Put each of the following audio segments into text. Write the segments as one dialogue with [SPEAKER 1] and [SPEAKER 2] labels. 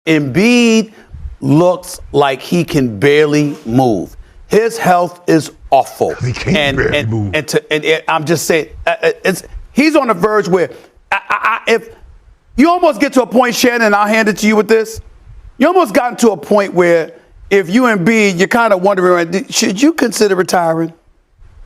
[SPEAKER 1] Embiid looks like he can barely move. His health is awful.
[SPEAKER 2] He can't barely move.
[SPEAKER 1] And I'm just saying, he's on the verge where if you almost get to a point, Shannon, I'll hand it to you with this. You almost gotten to a point where if you Embiid, you're kind of wondering, should you consider retiring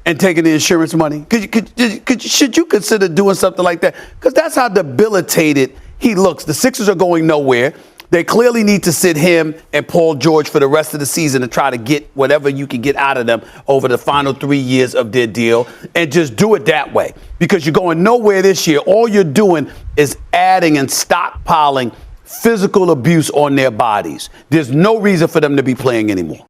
[SPEAKER 1] and taking the insurance money? Should you consider doing something like that? Because that's how debilitated he looks. The Sixers are going nowhere. They clearly need to sit him and Paul George for the rest of the season and try to get whatever you can get out of them over the final 3 years of their deal and just do it that way, because you're going nowhere this year. All you're doing is adding and stockpiling physical abuse on their bodies. There's no reason for them to be playing anymore.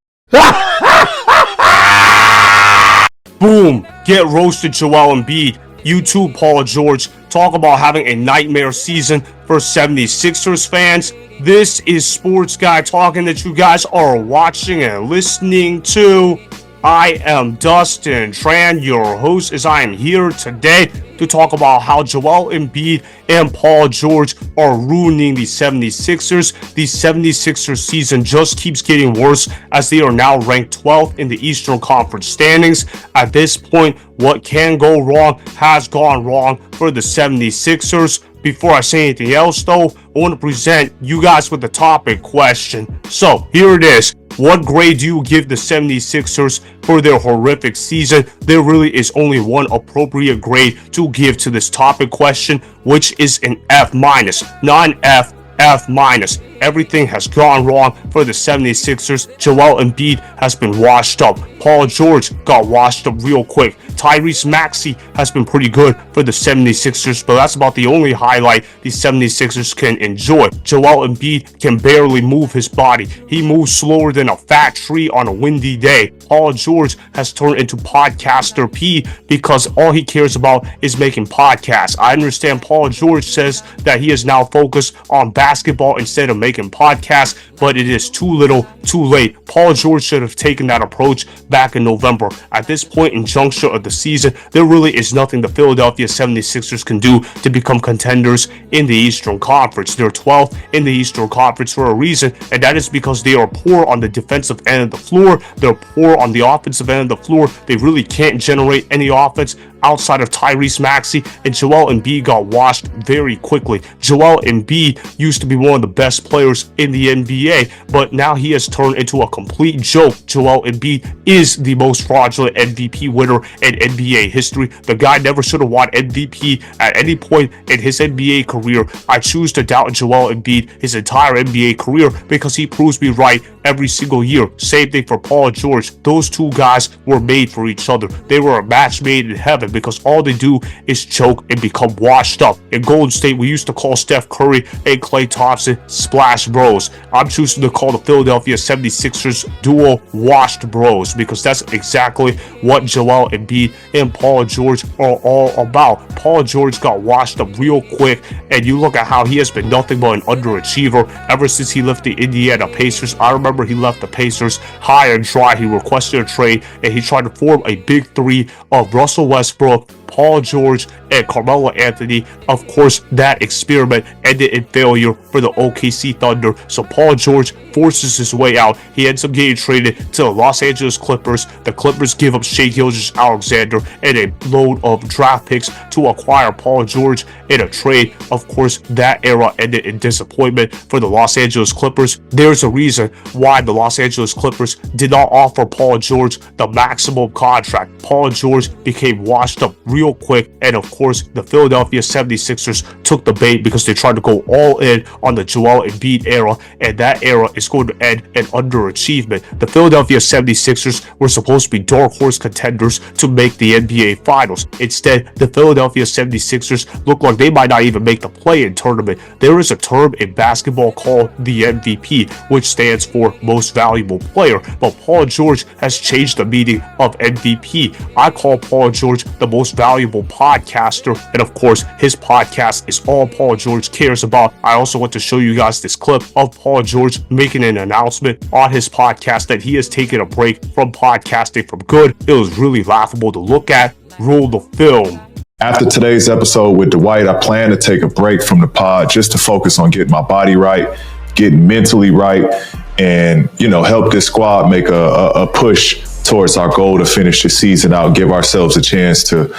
[SPEAKER 3] Boom. Get roasted, Joel Embiid. You too, Paul George. Talk about having a nightmare season for 76ers fans. This is Sports Guy talking that you guys are watching and listening to. I am Dustin Tran, your host, as I am here today to talk about how Joel Embiid and Paul George are ruining the 76ers. The 76ers season just keeps getting worse as they are now ranked 12th in the Eastern Conference standings. At this point, what can go wrong has gone wrong for the 76ers. Before I say anything else, though, I want to present you guys with the topic question. So, here it is. What grade do you give the 76ers for their horrific season? There really is only one appropriate grade to give to this topic question, which is an F-, non-F, F-. Everything has gone wrong for the 76ers. Joel Embiid has been washed up. Paul George got washed up real quick. Tyrese Maxey has been pretty good for the 76ers, but that's about the only highlight the 76ers can enjoy. Joel Embiid can barely move his body. He moves slower than a fat tree on a windy day. Paul George has turned into podcaster P because all he cares about is making podcasts. I understand Paul George says that he is now focused on basketball instead of making podcasts, but it is too little, too late. Paul George should have taken that approach back in November. At this point in juncture of the season, there really is nothing the Philadelphia 76ers can do to become contenders in the Eastern Conference. They're 12th in the Eastern Conference for a reason, and that is because they are poor on the defensive end of the floor. They're poor on the offensive end of the floor. They really can't generate any offense outside of Tyrese Maxey, and Joel Embiid got washed very quickly. Joel Embiid used to be one of the best players in the NBA, but now he has turned into a complete joke. Joel Embiid is the most fraudulent MVP winner in NBA history. The guy never should have won MVP at any point in his NBA career. I choose to doubt Joel Embiid his entire NBA career because he proves me right every single year. Same thing for Paul George. Those two guys were made for each other. They were a match made in heaven because all they do is choke and become washed up. In Golden State, we used to call Steph Curry and Klay Thompson splash bros. I'm choosing to call the Philadelphia 76ers duo washed bros because that's exactly what Joel Embiid and Paul George are all about. Paul George got washed up real quick, and you look at how he has been nothing but an underachiever ever since he left the Indiana Pacers. I remember he left the Pacers high and dry. He requested a trade, and he tried to form a big three of Russell Westbrook, Paul George, and Carmelo Anthony. Of course, that experiment ended in failure for the OKC Thunder, so Paul George forces his way out. He ends up getting traded to the Los Angeles Clippers. The Clippers give up Shai Gilgeous-Alexander and a load of draft picks to acquire Paul George in a trade. Of course, that era ended in disappointment for the Los Angeles Clippers. There's a reason why the Los Angeles Clippers did not offer Paul George the maximum contract. Paul George became washed up real quick, and of course the Philadelphia 76ers took the bait because they tried to go all in on the Joel Embiid era, and that era is going to end in underachievement. The Philadelphia 76ers were supposed to be dark horse contenders to make the NBA Finals. Instead, the Philadelphia 76ers look like they might not even make the play-in tournament. There is a term in basketball called the MVP, which stands for most valuable player, but Paul George has changed the meaning of MVP. I call Paul George the most valuable podcaster, and of course his podcast is all Paul George cares about. I also want to show you guys this clip of Paul George making an announcement on his podcast that he has taken a break from podcasting for good. It was really laughable to look at. Roll the film.
[SPEAKER 4] After today's episode with Dwight, I plan to take a break from the pod just to focus on getting my body right.
[SPEAKER 2] getting mentally right, and, you know, help this squad make a push towards our goal to finish the season out, give ourselves a chance to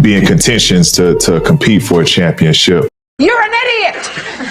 [SPEAKER 2] be in contentions to compete for a championship.
[SPEAKER 4] You're an idiot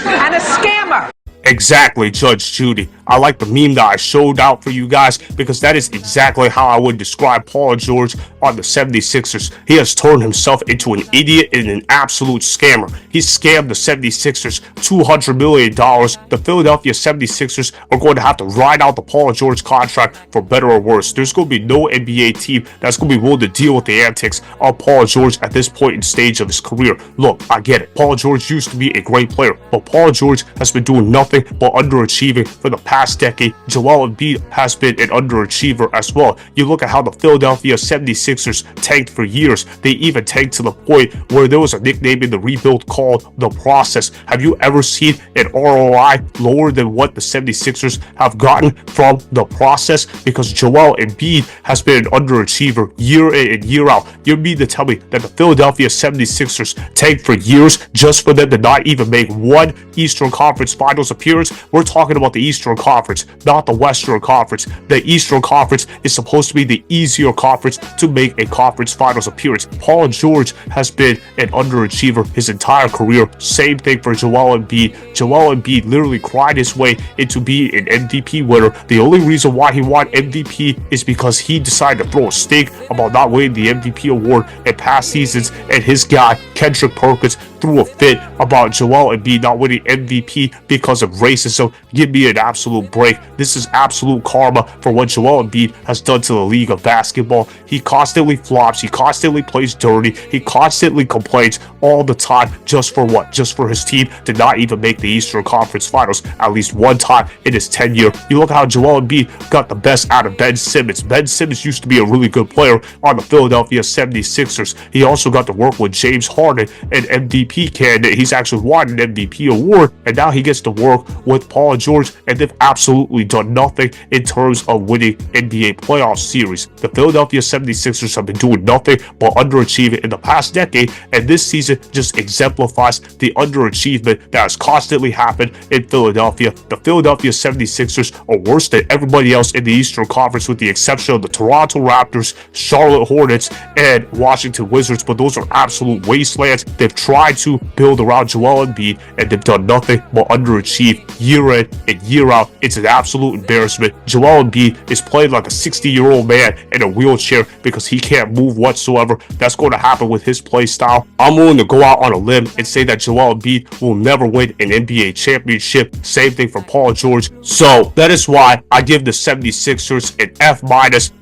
[SPEAKER 4] and a scammer.
[SPEAKER 3] Exactly, Judge Judy. I like the meme that I showed out for you guys because that is exactly how I would describe Paul George on the 76ers. He has turned himself into an idiot and an absolute scammer. He scammed the 76ers $200 million. The Philadelphia 76ers are going to have to ride out the Paul George contract for better or worse. There's going to be no NBA team that's going to be willing to deal with the antics of Paul George at this point in stage of his career. Look, I get it. Paul George used to be a great player, but Paul George has been doing nothing but underachieving for the past decade. Joel Embiid has been an underachiever as well. You look at how the Philadelphia 76ers tanked for years. They even tanked to the point where there was a nickname in the rebuild called The Process. Have you ever seen an ROI lower than what the 76ers have gotten from The Process? Because Joel Embiid has been an underachiever year in and year out. You mean to tell me that the Philadelphia 76ers tanked for years just for them to not even make one Eastern Conference Finals appearance? We're talking about the Eastern Conference, not the Western Conference. The Eastern Conference is supposed to be the easier conference to make a conference finals appearance. Paul George has been an underachiever his entire career. Same thing for Joel Embiid. Joel Embiid literally cried his way into being an MVP winner. The only reason why he won MVP is because he decided to throw a stink about not winning the MVP award in past seasons, and his guy, Kendrick Perkins, threw a fit about Joel Embiid not winning MVP because of racism. Give me an absolute break. This is absolute karma for what Joel Embiid has done to the league of basketball. He constantly flops. He constantly plays dirty. He constantly complains all the time. Just for what? Just for his team to not even make the Eastern Conference Finals at least one time in his tenure. You look how Joel Embiid got the best out of Ben Simmons. Ben Simmons used to be a really good player on the Philadelphia 76ers. He also got to work with James Harden, an MVP candidate. He's actually won an MVP award, and now he gets to work with Paul George, and they've absolutely done nothing in terms of winning NBA playoff series. The Philadelphia 76ers have been doing nothing but underachieving in the past decade, and this season just exemplifies the underachievement that has constantly happened in Philadelphia. The Philadelphia 76ers are worse than everybody else in the Eastern Conference with the exception of the Toronto Raptors, Charlotte Hornets, and Washington Wizards, but those are absolute wastelands. They've tried to build around Joel Embiid, and they've done nothing but underachieve year in and year out. It's an absolute embarrassment. Joel Embiid is playing like a 60-year-old man in a wheelchair because he can't move whatsoever. That's going to happen with his play style. I'm willing to go out on a limb and say that Joel Embiid will never win an NBA championship. Same thing for Paul George. So that is why I give the 76ers an F-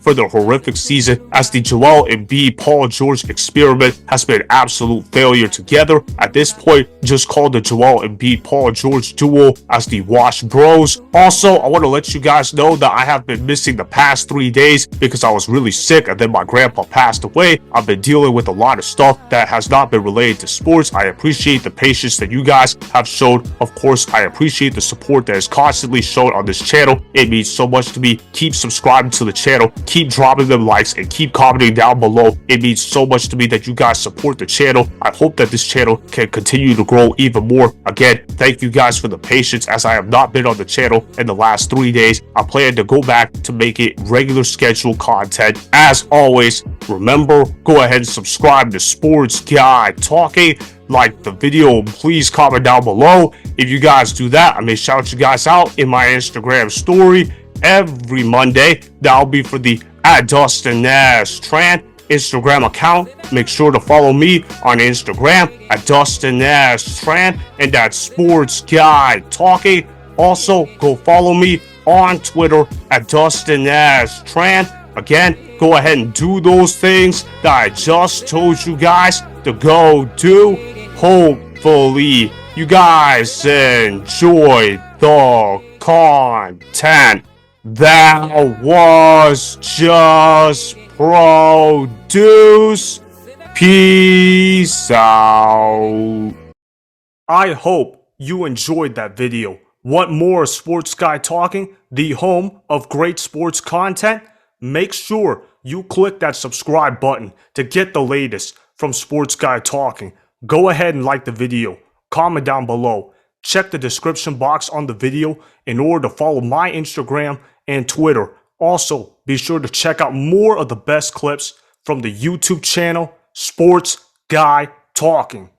[SPEAKER 3] for their horrific season, as the Joel Embiid Paul George experiment has been an absolute failure together. At this point, just call the Joel Embiid Paul George duo as the Wash Bros. Also, I want to let you guys know that I have been missing the past 3 days because I was really sick and then my grandpa passed away. I've been dealing with a lot of stuff that has not been related to sports. I appreciate the patience that you guys have shown. Of course, I appreciate the support that is constantly shown on this channel. It means so much to me. Keep subscribing to the channel, keep dropping them likes, and keep commenting down below. It means so much to me that you guys support the channel. I hope that this channel can continue to grow even more. Again, thank you guys for the patience, as I have not been on the channel in the last 3 days. I plan to go back to make it regular scheduled content. As always, remember, go ahead and subscribe to Sports Guy Talking. Like the video, please comment down below. If you guys do that, I may shout you guys out in my Instagram story every Monday. That'll be for the @DustinNashTran Instagram account. Make sure to follow me on Instagram @DustinNashTran, and that's Sports Guy Talking. Also, go follow me on Twitter @DustinNashTran. Again, go ahead and do those things that I just told you guys to go do. Hopefully, you guys enjoyed the content that was just produced. Peace out. I hope you enjoyed that video. Want more Sports Guy Talking, the home of great sports content? Make sure you click that subscribe button to get the latest from Sports Guy Talking. Go ahead and like the video, comment down below, Check the description box on the video in order to follow my Instagram and Twitter. Also, be sure to check out more of the best clips from the YouTube channel, Sports Guy Talking.